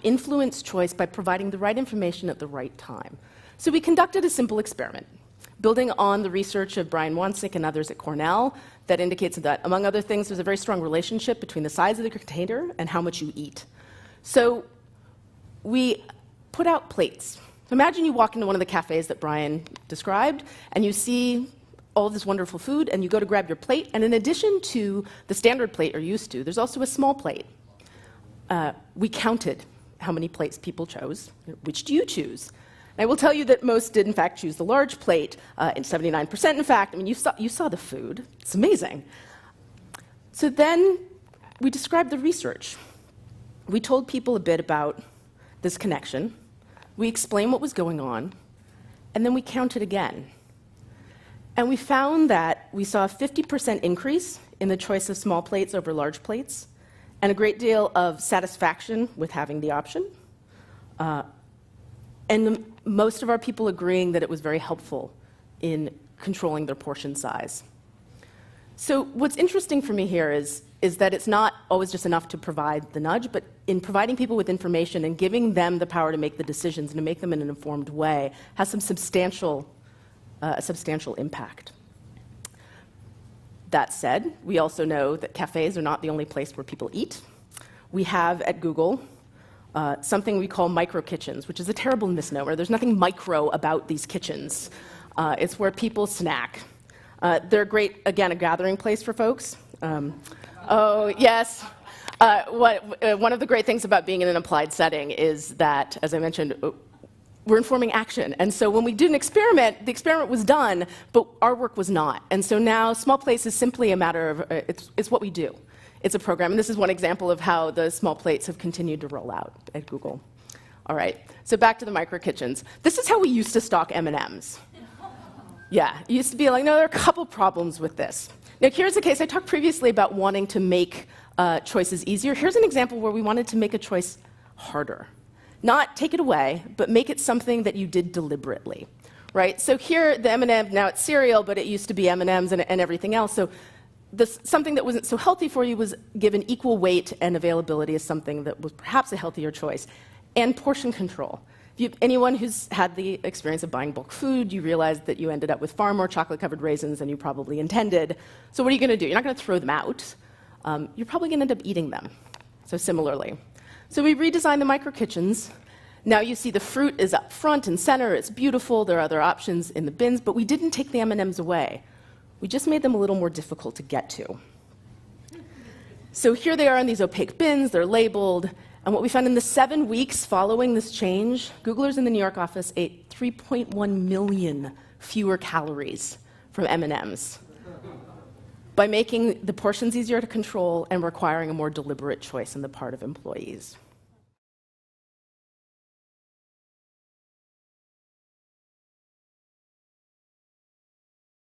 influence choice by providing the right information at the right time. So we conducted a simple experiment, building on the research of Brian Wansink and others at Cornell that indicates that, among other things, there's a very strong relationship between the size of the container and how much you eat. So we put out plates. Imagine you walk into one of the cafes that Brian described, and you see all of this wonderful food, and you go to grab your plate, and in addition to the standard plate you're used to, there's also a small plate. We counted how many plates people chose. Which do you choose? And I will tell you that most did, in fact, choose the large plate, and 79%, in fact. I mean, you saw the food. It's amazing. So then we described the research. We told people a bit about this connection. We explained what was going on, and then we counted again. And we found that we saw a 50% increase in the choice of small plates over large plates, and a great deal of satisfaction with having the option. And most of our people agreeing that it was very helpful in controlling their portion size. So what's interesting for me here is that it's not always just enough to provide the nudge, but in providing people with information and giving them the power to make the decisions and to make them in an informed way has some substantial impact. That said, we also know that cafes are not the only place where people eat. We have at Google something we call micro kitchens, which is a terrible misnomer. There's nothing micro about these kitchens. It's where people snack. They're great, again, a gathering place for folks. Oh, yes. One of the great things about being in an applied setting is that, as I mentioned, we're informing action. And so when we did an experiment, the experiment was done, but our work was not. And so now small plates is simply a matter of, it's what we do. It's a program. And this is one example of how the small plates have continued to roll out at Google. All right, so back to the micro kitchens. This is how we used to stock M&Ms. Yeah, it used to be like, no, there are a couple problems with this. Now, here's the case. I talked previously about wanting to make choices easier. Here's an example where we wanted to make a choice harder. Not take it away, but make it something that you did deliberately, right? So here, the M&M, now it's cereal, but it used to be M&Ms and everything else. So something that wasn't so healthy for you was given equal weight and availability as something that was perhaps a healthier choice. And portion control. Anyone who's had the experience of buying bulk food, you realize that you ended up with far more chocolate-covered raisins than you probably intended. So what are you going to do? You're not going to throw them out. You're probably going to end up eating them. So similarly. So we redesigned the micro kitchens. Now you see the fruit is up front and center. It's beautiful. There are other options in the bins, but we didn't take the M&Ms away. We just made them a little more difficult to get to. So here they are in these opaque bins. They're labeled. And what we found in the 7 weeks following this change, Googlers in the New York office ate 3.1 million fewer calories from M&Ms by making the portions easier to control and requiring a more deliberate choice on the part of employees.